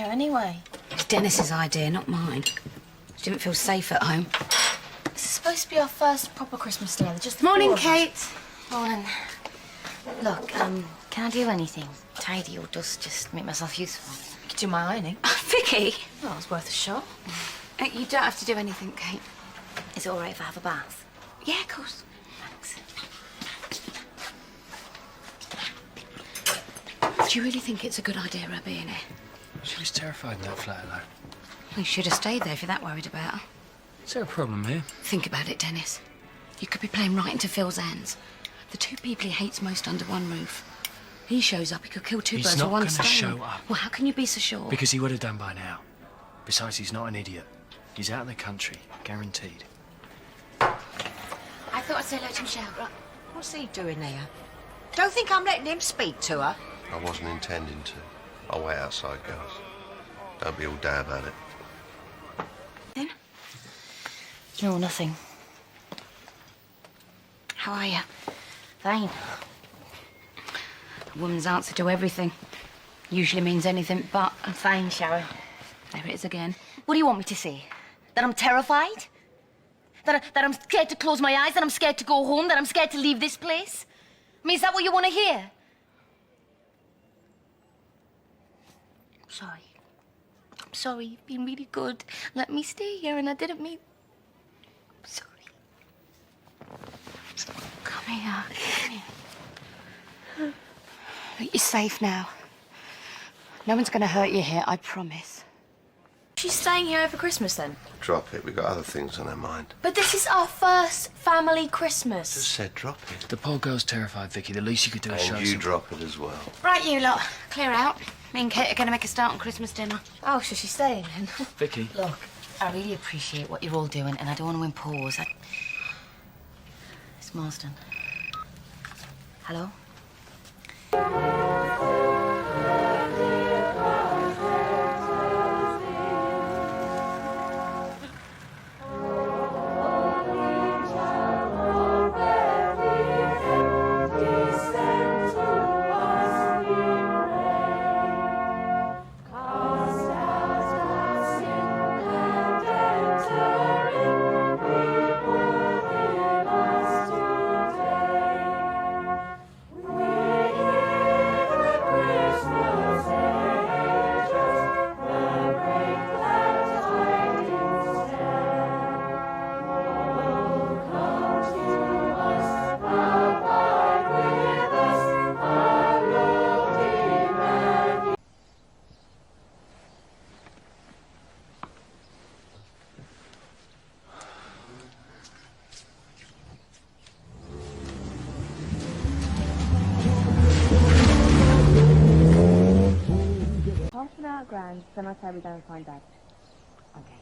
here anyway? It's Dennis's idea, not mine. She didn't feel safe at home. This is supposed to be our first proper Christmas together, just the Morning, four of us. Kate. Morning. Look, can I do anything? Tidy or just make myself useful? You could do my ironing. Vicky! Well, it's worth a shot. You don't have to do anything, Kate. Is it all right if I have a bath? Yeah, of course. Thanks. Do you really think it's a good idea, her being here? She was terrified in that flat alone. You should have stayed there if you're that worried about her. Is there a problem here? Think about it, Dennis. You could be playing right into Phil's hands. The two people he hates most under one roof. He shows up, he could kill two birds with one stone. He's not going to show up. Well, how can you be so sure? Because he would have done by now. Besides, he's not an idiot. He's out in the country, guaranteed. I thought I'd say hello to Michelle. Right. What's he doing there? Don't think I'm letting him speak to her. I wasn't intending to. I'll wait outside, girls. Don't be all day about it. Then? No, nothing. How are you? Fine. A woman's answer to everything. Usually means anything but. I'm fine, Sharon. There it is again. What do you want me to say? That I'm terrified? That I'm scared to close my eyes? That I'm scared to go home? That I'm scared to leave this place? I mean, is that what you want to hear? I'm sorry. I'm sorry. You've been really good. Let me stay here, and I didn't mean... I'm sorry. Come here. Come here. You're safe now. No one's going to hurt you here, I promise. She's staying here over Christmas, then? Drop it. We've got other things on our mind. But this is our first family Christmas. Just said drop it. The poor girl's terrified, Vicky. The least you could do is show And you some... drop it as well. Right, you lot. Clear out. Me and Kate are going to make a start on Christmas dinner. Oh, so she's staying, then? Vicky. Look, I really appreciate what you're all doing, and I don't want to impose. It's Marsden. Hello? Grand, then I'll we don't find out. Okay.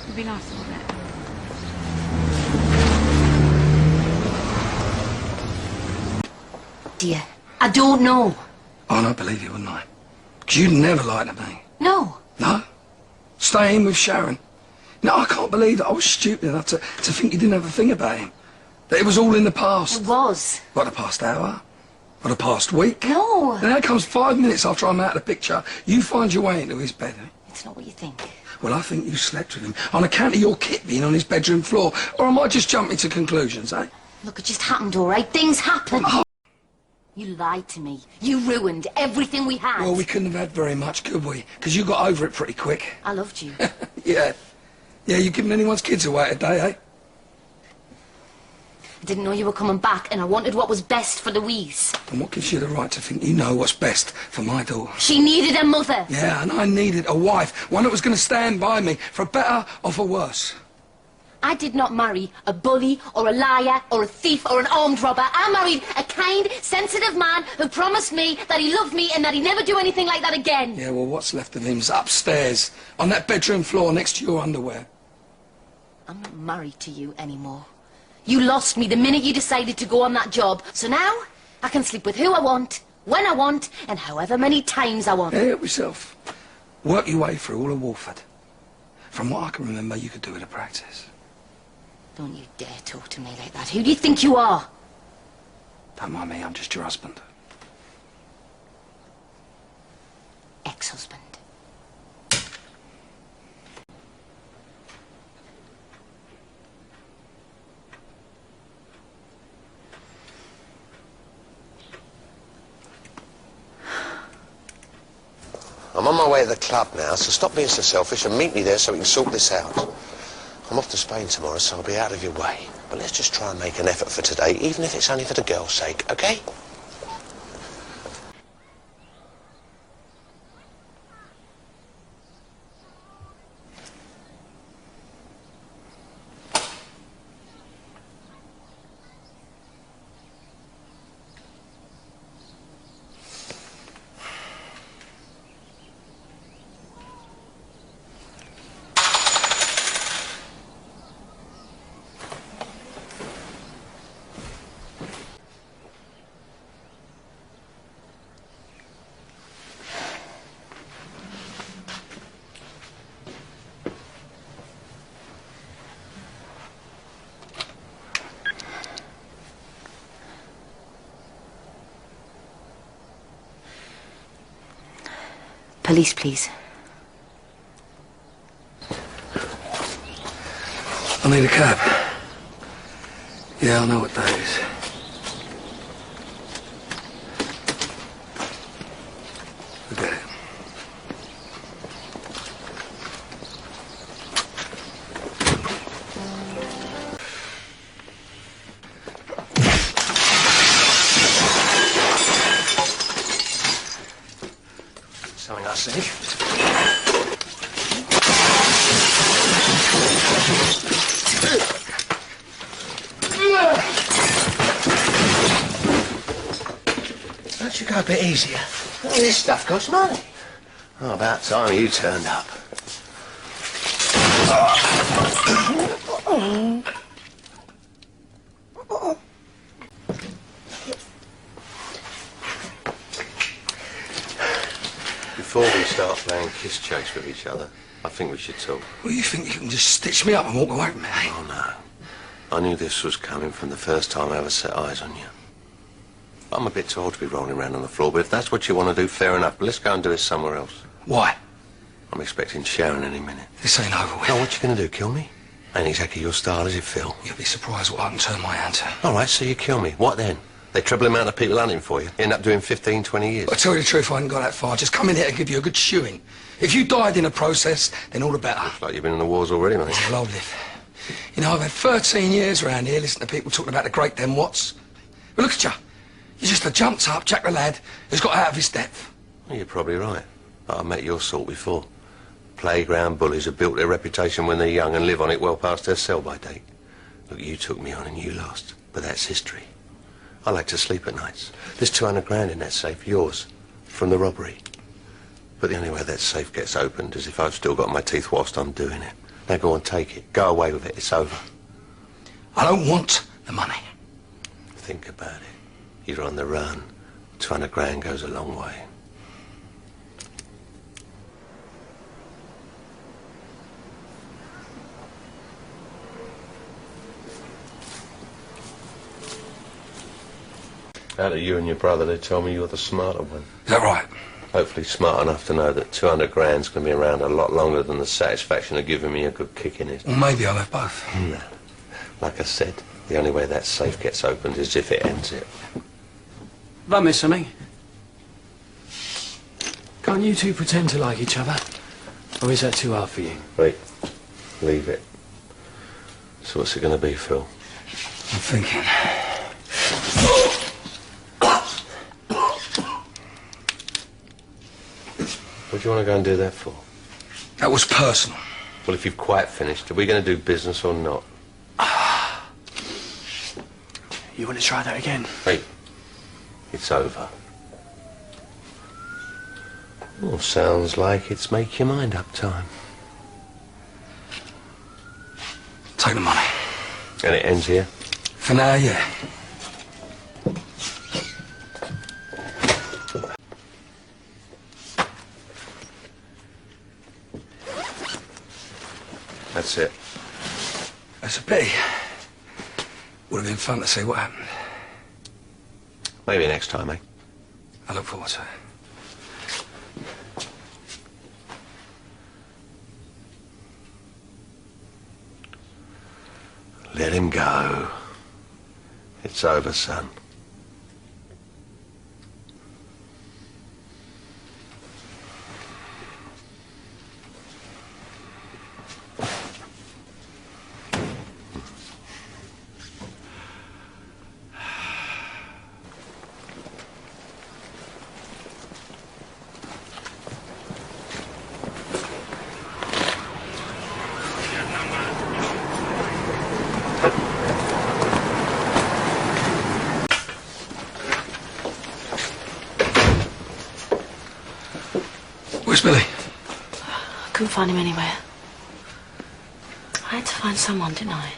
It'd be nice, wouldn't it? Dear, I don't know. I don't believe you, wouldn't I? Because you'd never lie to me. No. No? Staying with Sharon. No, I can't believe that I was stupid enough to think you didn't have a thing about him. That it was all in the past. It was. What, the past hour? Or the past week? No. And that comes 5 minutes after I'm out of the picture. You find your way into his bed. It's not what you think. Well, I think you slept with him on account of your kit being on his bedroom floor. Or am I just jumping to conclusions, eh? Look, it just happened, all right? Things happen. Oh. You lied to me. You ruined everything we had. Well, we couldn't have had very much, could we? Because you got over it pretty quick. I loved you. Yeah. Yeah, you giving anyone's kids away today, eh? I didn't know you were coming back, and I wanted what was best for Louise. And what gives you the right to think you know what's best for my daughter? She needed a mother. Yeah, and I needed a wife. One that was going to stand by me, for better or for worse. I did not marry a bully or a liar or a thief or an armed robber. I married a kind, sensitive man who promised me that he loved me and that he'd never do anything like that again. Yeah, well, what's left of him's upstairs, on that bedroom floor next to your underwear. I'm not married to you anymore. You lost me the minute you decided to go on that job. So now, I can sleep with who I want, when I want, and however many times I want. Yeah, help yourself. Work your way through all of Wolford. From what I can remember, you could do it at practice. Don't you dare talk to me like that. Who do you think you are? Don't mind me, I'm just your husband. Ex-husband. I'm on my way to the club now, so stop being so selfish and meet me there so we can sort this out. I'm off to Spain tomorrow, so I'll be out of your way. But let's just try and make an effort for today, even if it's only for the girl's sake, okay? Police, please. I need a cab. Yeah, I know what that is. Forget it. Something I see. Don't you go a bit easier? All this stuff costs money. Oh, about time you turned up. Before we start playing kiss chase with each other, I think we should talk. Well, you think you can just stitch me up and walk away from me, eh? Oh, no. I knew this was coming from the first time I ever set eyes on you. I'm a bit too old to be rolling around on the floor, but if that's what you want to do, fair enough. But let's go and do it somewhere else. Why? I'm expecting Sharon any minute. This ain't over with. Now, what you going to do, kill me? Ain't exactly your style, is it, Phil? You'll be surprised what I can turn my hand to. All right, so you kill me. What then? They treble the amount of people hunting for you. You end up doing 15, 20 years. I tell you the truth, I hadn't got that far. Just come in here to give you a good shoeing. If you died in the process, then all the better. Looks like you've been in the wars already, mate. Well, I'll live. You know, I've had 13 years around here listening to people talking about the great them Watts. But look at you. You're just a jumped up Jack the lad who's got out of his depth. Well, you're probably right. But I've met your sort before. Playground bullies have built their reputation when they're young and live on it well past their sell-by date. Look, you took me on and you lost. But that's history. I like to sleep at nights. There's 200 grand in that safe, yours, from the robbery. But the only way that safe gets opened is if I've still got my teeth whilst I'm doing it. Now go on, take it. Go away with it. It's over. I don't want the money. Think about it. You're on the run. 200 grand goes a long way. Out of you and your brother, they told me you're the smarter one. Is that right? Hopefully smart enough to know that 200 grand's going to be around a lot longer than the satisfaction of giving me a good kick in it. Well, maybe I'll have both. No. Like I said, the only way that safe gets opened is if it ends it. Have I missed something? Can't you two pretend to like each other? Or is that too hard for you? Wait. Leave it. So what's it going to be, Phil? I'm thinking. What do you want to go and do that for? That was personal. Well, if you've quite finished, are we going to do business or not? You want to try that again? Hey, it's over. Well, sounds like it's make your mind up time. Take the money. And it ends here? For now, yeah. That's it. That's a pity. Would have been fun to see what happened. Maybe next time, eh? I look forward to it. Let him go. It's over, son. Where's Billy? I couldn't find him anywhere. I had to find someone, didn't I?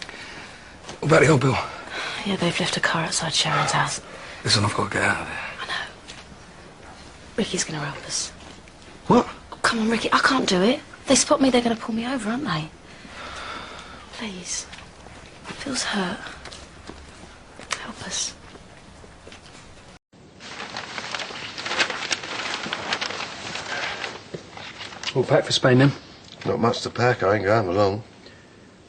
What about the old Bill? Yeah, they've left a car outside Sharon's house. Listen, I've got to get out of there. I know. Ricky's going to help us. What? Oh, come on, Ricky. I can't do it. If they spot me, they're going to pull me over, aren't they? Please. Phil's hurt. Help us. All packed for Spain then? Not much to pack, I ain't going along.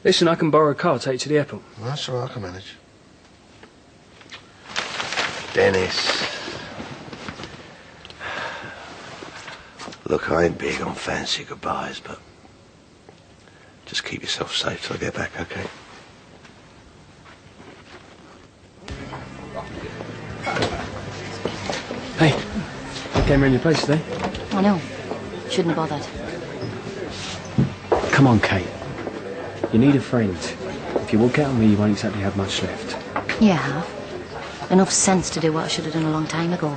Listen, I can borrow a car, take you to the airport. Well, that's all right, I can manage. Dennis. Look, I ain't big on fancy goodbyes, but just keep yourself safe till I get back, okay? Hey, I came round your place today. I know. Shouldn't have bothered. Come on, Kate. You need a friend. If you walk out on me, you won't exactly have much left. Yeah, I have. Enough sense to do what I should have done a long time ago.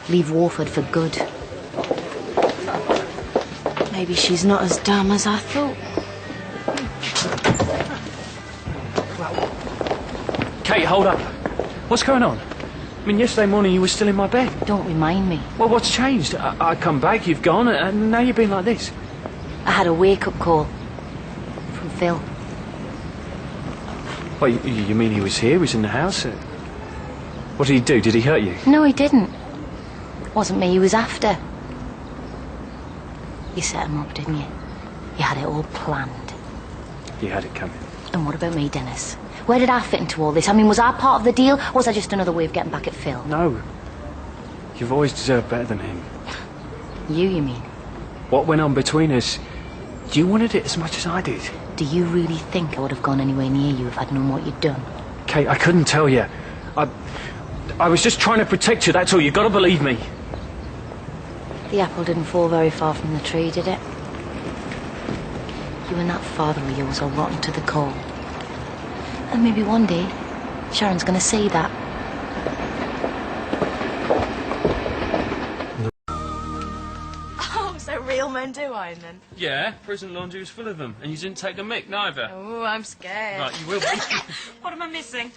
Leave Warford for good. Maybe she's not as dumb as I thought. Kate, hold up. What's going on? I mean, yesterday morning you were still in my bed. Don't remind me. Well, what's changed? I come back, you've gone, and now you've been like this. I had a wake-up call from Phil. What, you mean he was here, he was in the house? What did he do? Did he hurt you? No, he didn't. Wasn't me he was after. You set him up, didn't you? You had it all planned. You had it coming. And what about me, Dennis? Where did I fit into all this? I mean, was I part of the deal, or was I just another way of getting back at Phil? No. You've always deserved better than him. You mean? What went on between us, you wanted it as much as I did. Do you really think I would have gone anywhere near you if I'd known what you'd done? Kate, I couldn't tell you. I was just trying to protect you, that's all. You've got to believe me. The apple didn't fall very far from the tree, did it? You and that father of yours are rotten to the core. And maybe one day, Sharon's going to see that. Oh, so real men do iron then? Yeah, prison laundry was full of them, and you didn't take the mick, neither. Oh, I'm scared. Right, you will be. What am I missing?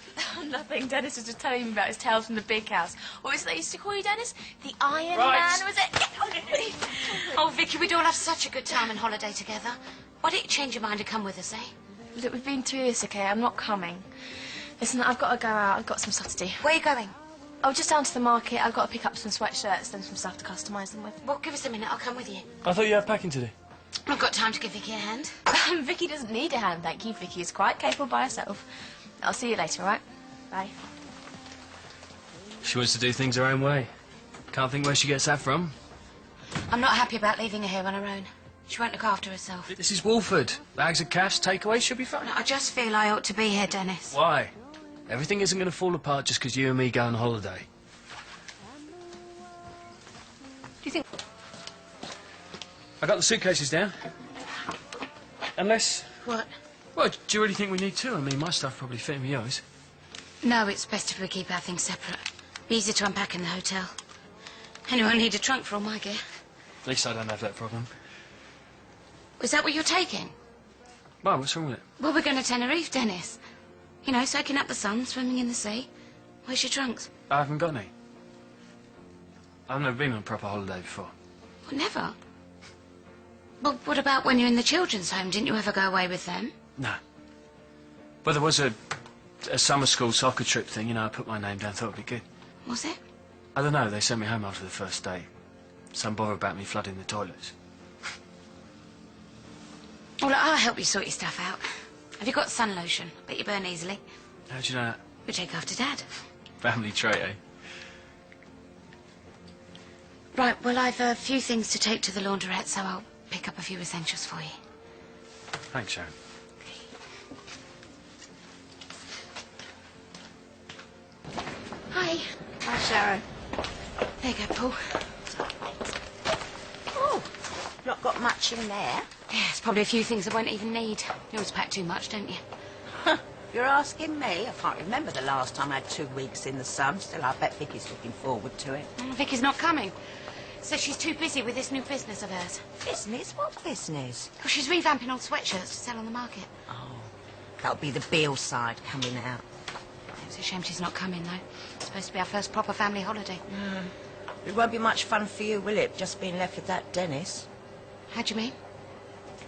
Nothing. Dennis was just telling me about his tales from the big house. What was it they used to call you, Dennis? The Iron Right. Man, was it? Oh, Vicky, we'd all have such a good time on holiday together. Why don't you change your mind and come with us, eh? Look, we've been through this, okay? I'm not coming. Listen, I've got to go out. I've got some stuff to do. Where are you going? Oh, just down to the market. I've got to pick up some sweatshirts and some stuff to customise them with. Well, give us a minute. I'll come with you. I thought you had packing to do. I've got time to give Vicky a hand. Vicky doesn't need a hand, thank you. Vicky is quite capable by herself. I'll see you later, all right? Bye. She wants to do things her own way. Can't think where she gets that from. I'm not happy about leaving her here on her own. She won't look after herself. This is Wolford. Bags of cash, takeaway, she'll be fine. I just feel I ought to be here, Dennis. Why? Everything isn't going to fall apart just because you and me go on holiday. Do you think... I got the suitcases down. Unless... What? Well, do you really think we need two? I mean, my stuff probably fit in with yours. No, it's best if we keep our things separate. Easier to unpack in the hotel. Anyway, I need a trunk for all my gear. At least I don't have that problem. Is that what you're taking? Well, what's wrong with it? Well, we're going to Tenerife, Dennis. You know, soaking up the sun, swimming in the sea. Where's your trunks? I haven't got any. I've never been on a proper holiday before. Well, never. Well, what about when you're in the children's home? Didn't you ever go away with them? No. Well, there was a summer school soccer trip thing, you know, I put my name down, thought it'd be good. Was it? I don't know, they sent me home after the first day. Some bother about me flooding the toilets. Well, look, I'll help you sort your stuff out. Have you got sun lotion? Bet you burn easily. How'd you know that? We take after Dad. Family trait, eh? Right, well, I've a few things to take to the laundrette, so I'll pick up a few essentials for you. Thanks, Sharon. Hi. Hi, Sharon. There you go, Paul. Oh, not got much in there. Yeah, it's probably a few things I won't even need. You always pack too much, don't you? You're asking me? I can't remember the last time I had 2 weeks in the sun. Still, I bet Vicky's looking forward to it. Vicky's not coming. Says she's too busy with this new business of hers. Business? What business? Well, she's revamping old sweatshirts to sell on the market. Oh, that'll be the Beale side coming out. It's a shame she's not coming, though. It's supposed to be our first proper family holiday. It won't be much fun for you, will it? Just being left with that Dennis. How do you mean?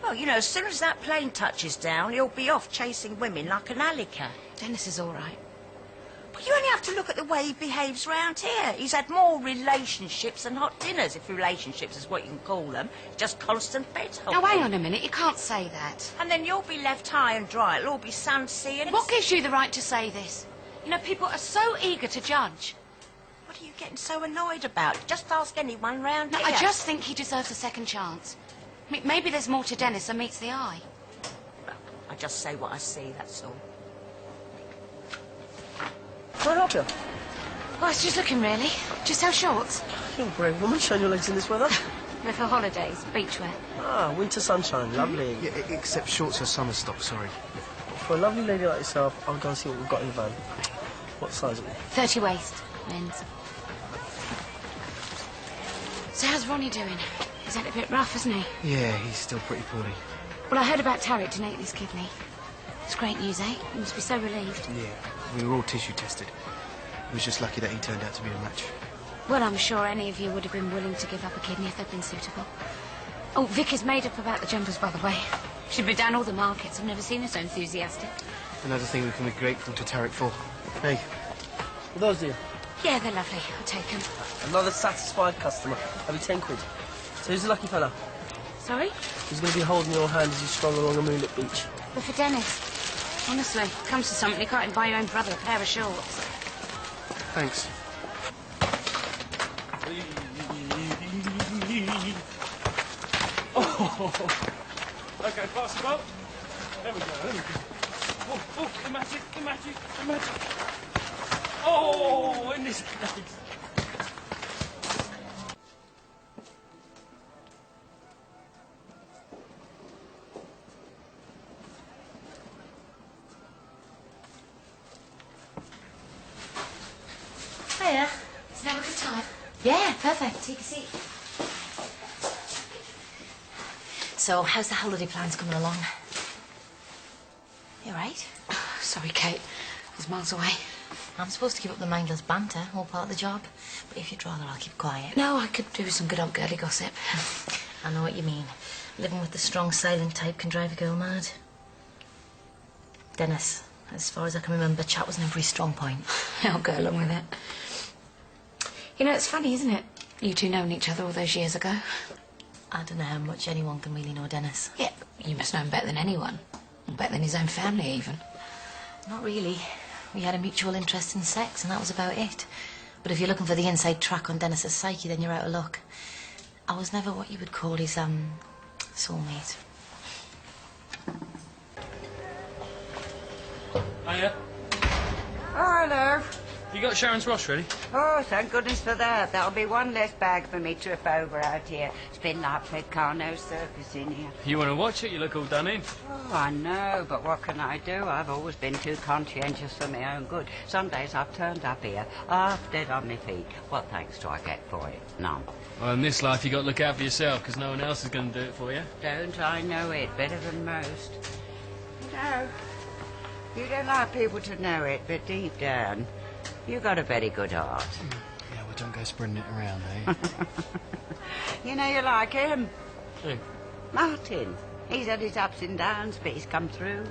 Well, you know, as soon as that plane touches down, he'll be off chasing women like an alley-cat. Dennis is all right. But you only have to look at the way he behaves round here. He's had more relationships than hot dinners, if relationships is what you can call them. Just constant bed hopping. Now, hang on a minute. You can't say that. And then you'll be left high and dry. It'll all be sun, sea and... What gives you the right to say this? You know, people are so eager to judge. What are you getting so annoyed about? Just ask anyone round No, here. I just think he deserves a second chance. I mean, maybe there's more to Dennis than meets the eye. Well, I just say what I see, that's all. Can I help you? Well, I was just looking, really. Just sell shorts. You're a brave woman, showing your legs in this weather. They're for holidays, beachwear. Ah, winter sunshine, lovely. Yeah, except shorts are summer stock, sorry. For a lovely lady like yourself, I'll go and see what we've got in the van. What size are we? 30 waist, men's. So how's Ronnie doing? He's had it a bit rough, hasn't he? Yeah, he's still pretty poorly. Well, I heard about Tarek donating his kidney. It's great news, eh? You must be so relieved. Yeah, we were all tissue tested. It was just lucky that he turned out to be a match. Well, I'm sure any of you would have been willing to give up a kidney if they'd been suitable. Oh, Vicky's made up about the jumpers, by the way. She'd been down all the markets. I've never seen her so enthusiastic. Another thing we can be grateful to Tarek for. Hey, for those dear. Yeah, they're lovely. I'll take them. Another satisfied customer. That'll be 10 quid. So who's the lucky fella? Sorry? Who's going to be holding your hand as you stroll along a moonlit beach? But for Dennis. Honestly, comes to something, you can't even buy your own brother a pair of shorts. Thanks. Oh. Okay, pass the boat. There we go, there we go. Oh, oh, the magic, the magic, the magic. Oh, in this place. Hiya. Is now a good time? Yeah, perfect. Take a seat. So, how's the holiday plans coming along? You all right? Sorry, Kate. I was miles away. I'm supposed to keep up the mindless banter, all part of the job. But if you'd rather, I'll keep quiet. No, I could do with some good old girly gossip. I know what you mean. Living with the strong, silent type can drive a girl mad. Dennis, as far as I can remember, chat was never his strong point. I'll go along with it. You know, it's funny, isn't it? You two knowing each other all those years ago. I don't know how much anyone can really know Dennis. Yeah, you must know him better than anyone. Better than his own family, even. Not really. We had a mutual interest in sex, and that was about it. But if you're looking for the inside track on Dennis's psyche, then you're out of luck. I was never what you would call his, soulmate. Hiya. Oh, hello. You got Sharon's wash ready? Oh, thank goodness for that. That'll be one less bag for me to trip over out here. It's been like Fedcano Circus in here. You want to watch it? You look all done in. Oh, I know, but what can I do? I've always been too conscientious for my own good. Some days I've turned up here, half dead on my feet. What thanks do I get for it? None. Well, in this life, you got to look out for yourself, because no one else is going to do it for you. Don't I know it better than most? You know, you don't like people to know it, but deep down, you got a very good heart. Yeah, well, don't go spreading it around, eh? You know you like him. Who? Martin. He's had his ups and downs, but he's come through.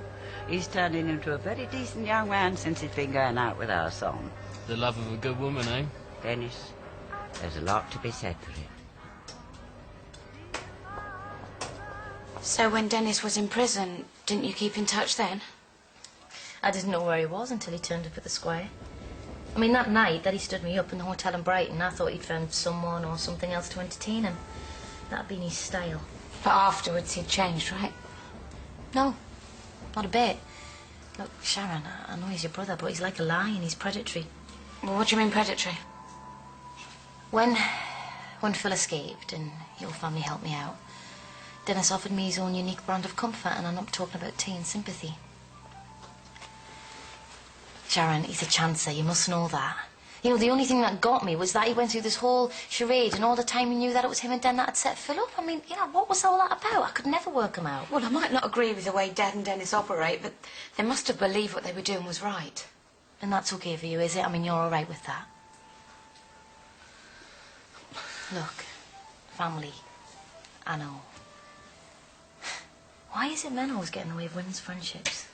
He's turning into a very decent young man since he's been going out with our son. The love of a good woman, eh? Dennis, there's a lot to be said for it. So when Dennis was in prison, didn't you keep in touch then? I didn't know where he was until he turned up at the square. I mean, that night that he stood me up in the hotel in Brighton, I thought he'd found someone or something else to entertain him. That'd been his style. But afterwards he'd changed, right? No, not a bit. Look, Sharon, I know he's your brother, but he's like a lion. He's predatory. Well, what do you mean predatory? When Phil escaped and your family helped me out, Dennis offered me his own unique brand of comfort, and I'm not talking about tea and sympathy. Sharon, he's a chancer, you must know that. You know, the only thing that got me was that he went through this whole charade, and all the time he knew that it was him and Den that had set Phil up. I mean, you know, what was all that about? I could never work him out. Well, I might not agree with the way Dad and Dennis operate, but they must have believed what they were doing was right. And that's okay for you, is it? I mean, you're all right with that? Look, family, I know. Why is it men always get in the way of women's friendships?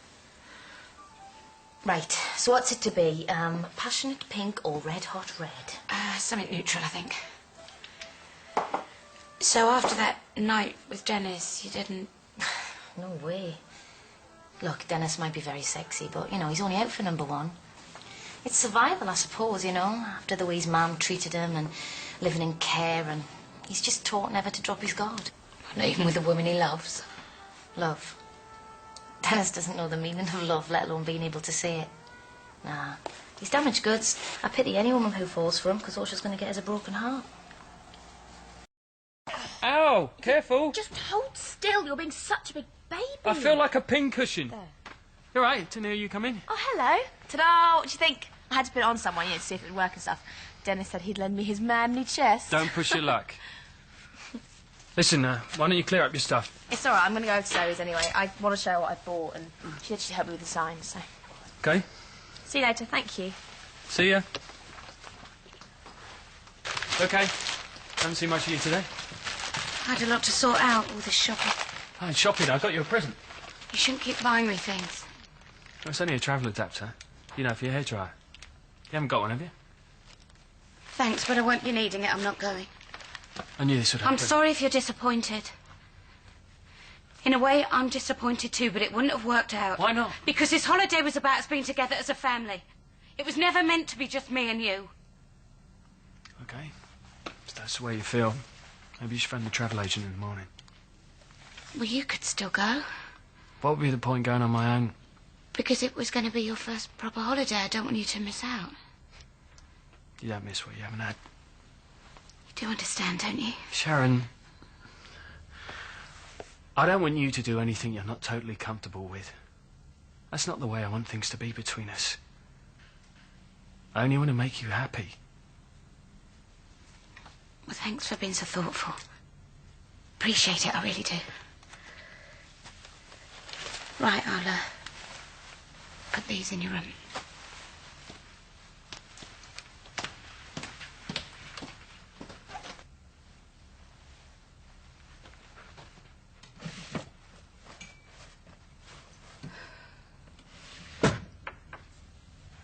Right, so what's it to be? Passionate pink or red hot red? Something neutral, I think. So after that night with Dennis, you didn't... No way. Look, Dennis might be very sexy, but, you know, he's only out for number one. It's survival, I suppose, you know, after the way his mum treated him and living in care, and he's just taught never to drop his guard. Not even with the woman he loves. Love. Dennis doesn't know the meaning of love, let alone being able to say it. Nah, he's damaged goods. I pity any woman who falls for him, because all she's going to get is a broken heart. Ow! Careful! Just hold still. You're being such a big baby. I feel like a pincushion. You're right, to hear you come in. Oh, hello. Ta-da! What do you think? I had to put it on someone, to see if it would work and stuff. Dennis said he'd lend me his manly chest. Don't push your luck. Listen, why don't you clear up your stuff? It's all right. I'm going to go to Zoe's anyway. I want to show her what I bought, and she said she'd help me with the signs, so... Okay. See you later. Thank you. See ya. Okay. Haven't seen much of you today. I had a lot to sort out, all this shopping. Oh, shopping. I got you a present. You shouldn't keep buying me things. Oh, it's only a travel adapter. You know, for your hairdryer. You haven't got one, have you? Thanks, but I won't be needing it. I'm not going. I knew this would happen. I'm sorry if you're disappointed. In a way, I'm disappointed too, but it wouldn't have worked out. Why not? Because this holiday was about us being together as a family. It was never meant to be just me and you. Okay. If that's the way you feel, maybe you should phone the travel agent in the morning. Well, you could still go. What would be the point going on my own? Because it was going to be your first proper holiday. I don't want you to miss out. You don't miss what you haven't had. You do understand, don't you? Sharon, I don't want you to do anything you're not totally comfortable with. That's not the way I want things to be between us. I only want to make you happy. Well, thanks for being so thoughtful. Appreciate it, I really do. Right, I'll put these in your room.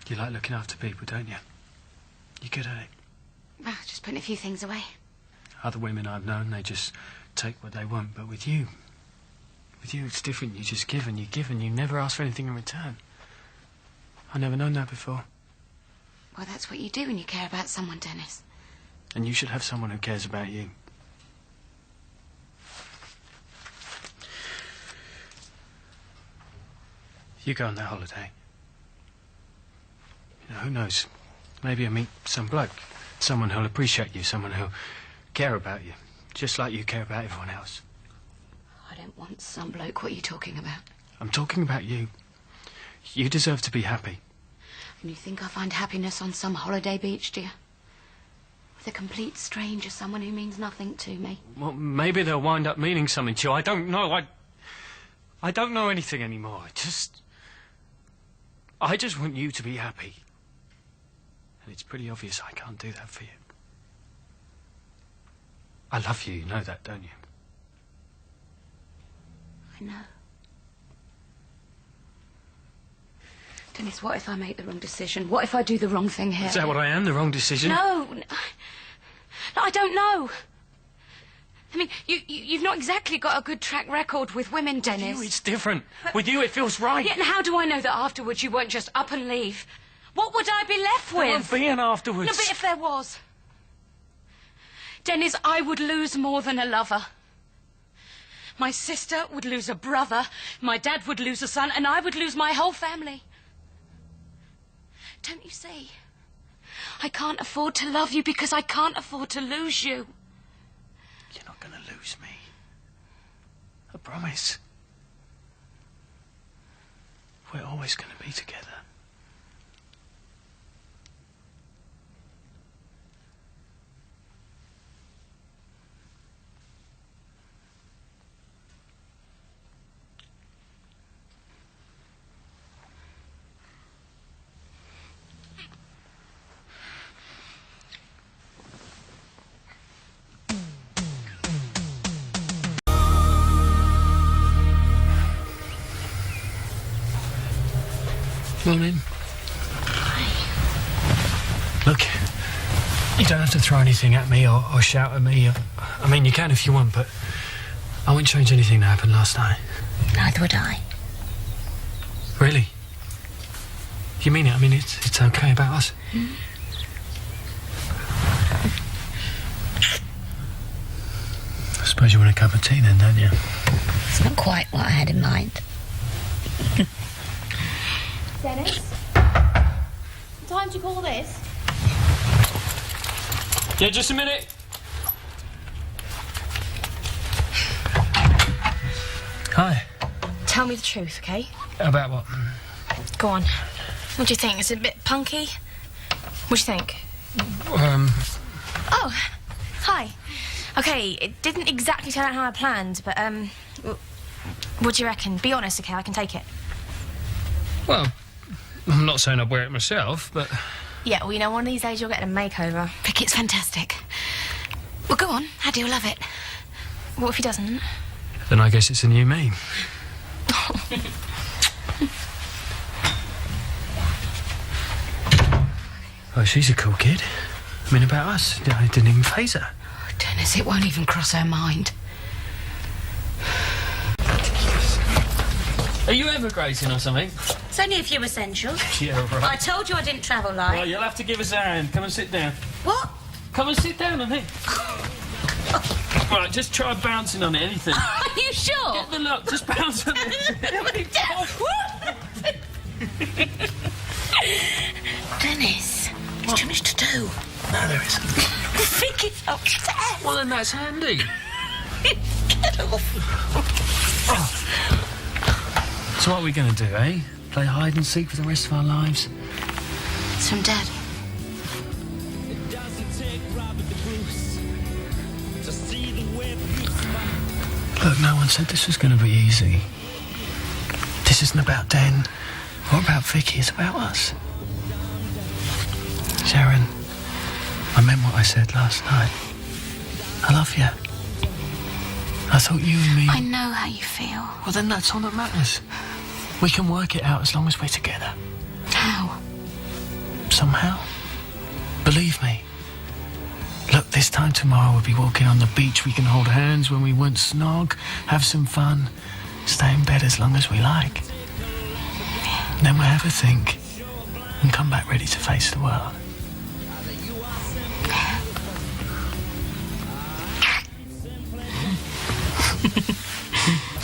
You like looking after people, don't you? You're good at it. Well, just putting a few things away. Other women I've known, they just take what they want. But with you it's different. You just give and you never ask for anything in return. I've never known that before. Well, that's what you do when you care about someone, Dennis. And you should have someone who cares about you. You go on that holiday. You know, who knows? Maybe I'll meet some bloke. Someone who'll appreciate you, someone who'll care about you. Just like you care about everyone else. I don't want some bloke. What are you talking about? I'm talking about you. You deserve to be happy. And you think I'll find happiness on some holiday beach, do you? With a complete stranger, someone who means nothing to me. Well, maybe they'll wind up meaning something to you. I don't know. I don't know anything anymore. I just want you to be happy. And it's pretty obvious I can't do that for you. I love you, you know that, don't you? I know. Dennis, what if I make the wrong decision? What if I do the wrong thing here? Is that what I am, the wrong decision? No, I don't know. I mean, you've not exactly got a good track record with women, Dennis. With you, it's different. With you, it feels right. Yeah, and how do I know that afterwards you won't just up and leave? What would I be left with? There won't be an afterwards. No, but if there was... Dennis, I would lose more than a lover. My sister would lose a brother, my dad would lose a son, and I would lose my whole family. Don't you see? I can't afford to love you because I can't afford to lose you. You're not going to lose me. I promise. We're always going to be together. Morning. Look, you don't have to throw anything at me or shout at me. I mean, you can if you want, but I wouldn't change anything that happened last night. Neither would I. Really? You mean it? I mean, it's okay about us? I suppose you want a cup of tea then, don't you? It's not quite what I had in mind. Dennis? What time do you call this? Yeah, just a minute. Hi. Tell me the truth, okay? About what? Go on. What do you think? Is it a bit punky? What do you think? Oh, hi. Okay, it didn't exactly turn out how I planned, but, what do you reckon? Be honest, okay? I can take it. Well, I'm not saying I'd wear it myself, but... Yeah, well, you know, one of these days you'll get a makeover. Vicky, it's fantastic. Well, go on. Addy will love it. What if he doesn't? Then I guess it's a new me. Oh, she's a cool kid. I mean, about us, it didn't even faze her. Dennis, it won't even cross her mind. Are you emigrating or something? It's only a few essentials. Yeah, right. I told you I didn't travel light. Well, you'll have to give us a hand. Come and sit down. What? Come and sit down, I think. Right, just try bouncing on it, anything. Are you sure? Get the look, just bounce on it. Dennis, there's too much to do. No, there isn't. Vicky's upstairs. Well, then that's handy. Get off. So what are we going to do, eh? Play hide and seek for the rest of our lives? It's from Dad. Look, no one said this was going to be easy. This isn't about Den or about Vicky, it's about us. Sharon, I meant what I said last night. I love you. I thought you and me... I know how you feel. Well, then that's all that matters. We can work it out as long as we're together. How? Somehow. Believe me. Look, this time tomorrow we'll be walking on the beach. We can hold hands when we want snog, have some fun, stay in bed as long as we like. Then we'll have a think and come back ready to face the world.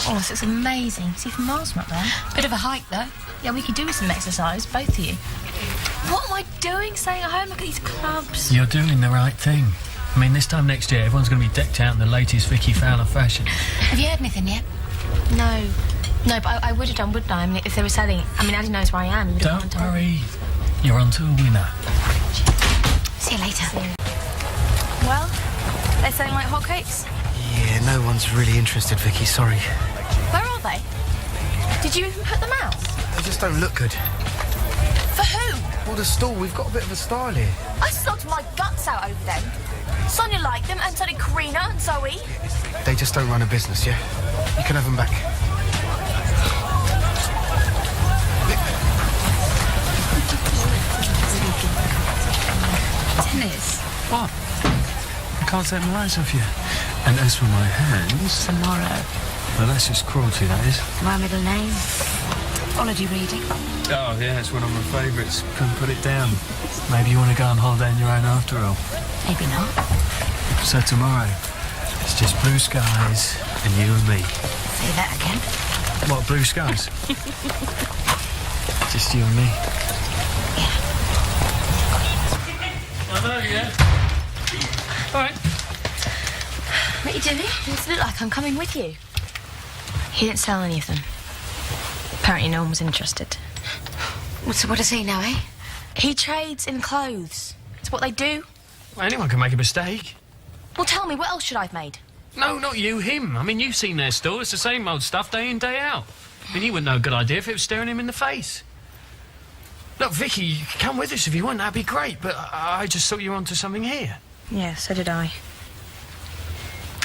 Oh, this is amazing. See from miles from up there. Bit of a hike, though. Yeah, we could do with some exercise, both of you. What am I doing staying at home? Look at these clubs. You're doing the right thing. I mean, this time next year, everyone's going to be decked out in the latest Vicky Fowler fashion. Have you heard anything yet? No. No, but I would have done, wouldn't I? I mean, if they were selling... I mean, Addy knows where I am. Don't worry. You're on to a winner. See you later. Well, they're selling like hotcakes. Yeah, no one's really interested, Vicky, sorry. Where are they? Did you even put them out? They just don't look good. For who? Well, the stall, we've got a bit of a style here. I sobbed my guts out over them. Sonia liked them, and so did Karina and Zoe. They just don't run a business, yeah? You can have them back. What? I can't take my eyes off you. And as for my hands... Tomorrow. Well, that's just cruelty, that is. My middle name. Holiday reading. Oh, yeah, it's one of my favourites. Couldn't put it down. Maybe you want to go on holiday on your own after all. Maybe not. So tomorrow, it's just blue skies and you and me. Say that again. What, blue skies? Just you and me. I know, yeah. All right. What are you doing? It does look like I'm coming with you. He didn't sell any of them. Apparently no one was interested. So what does he know, eh? He trades in clothes. It's what they do. Well, anyone can make a mistake. Well, tell me, what else should I have made? No, not you, him. I mean, you've seen their store. It's the same old stuff day in, day out. I mean, he wouldn't know a good idea if it was staring him in the face. Look, Vicky, you can come with us if you want. That'd be great. But I just thought you were onto something here. Yeah, so did I.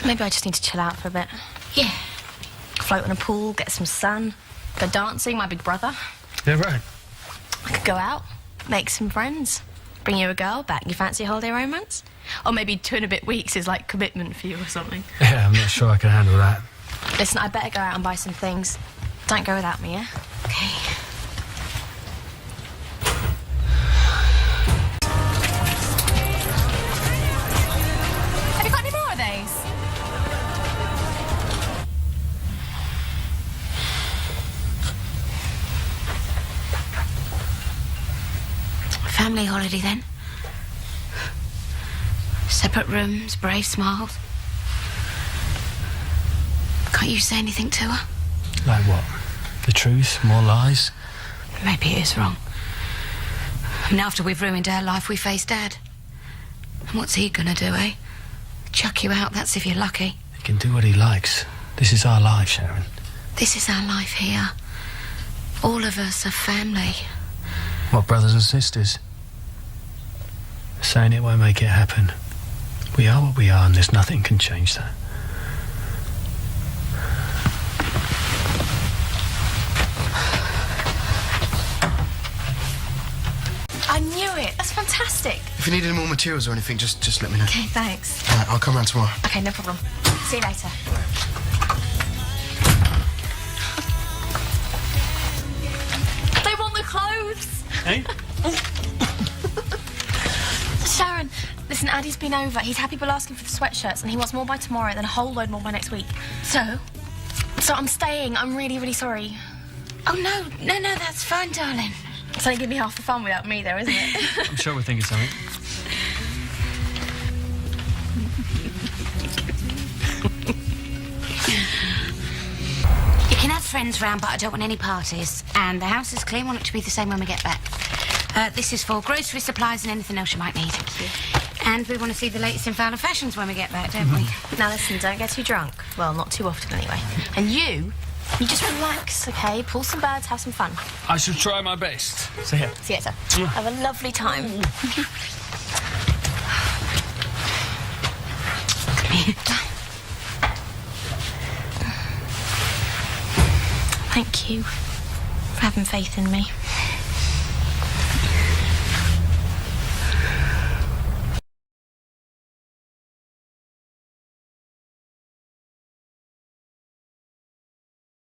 Maybe I just need to chill out for a bit. Yeah. Float in a pool, get some sun, go dancing, my big brother. Yeah, right. I could go out, make some friends, bring you a girl back. You fancy a holiday romance? Or maybe 2.5 weeks is like commitment for you or something. Yeah, I'm not sure I can handle that. Listen, I better go out and buy some things. Don't go without me, yeah? Okay. Have you got any more of these? Family holiday, then. Separate rooms, brave smiles. Can't you say anything to her? Like what? The truth? More lies? Maybe it is wrong. I mean, after we've ruined our life, we face Dad. And what's he gonna do, eh? Chuck you out, that's if you're lucky. He can do what he likes. This is our life, Sharon. This is our life here. All of us are family. What, brothers and sisters? Saying it won't make it happen. We are what we are, and there's nothing can change that. I knew it. That's fantastic. If you need any more materials or anything, just let me know. Okay, thanks. I'll come round tomorrow. Okay, no problem. See you later. They want the clothes. Hey? Sharon, listen, Addy's been over. He's had people asking for the sweatshirts, and he wants more by tomorrow and then a whole load more by next week. So? So I'm staying. I'm really, really sorry. Oh, no, that's fine, darling. It's only going to be half the fun without me, though, isn't it? I'm sure we're thinking something. You can have friends round, but I don't want any parties. And the house is clean. Want it to be the same when we get back. This is for grocery supplies and anything else you might need. Thank you. And we want to see the latest in Fowler fashions when we get back, don't we? Now, listen, don't get too drunk. Well, not too often, anyway. And you just relax, OK? Pull some birds, have some fun. I shall try my best. See ya. See you later. Have a lovely time. Come here. Thank you for having faith in me.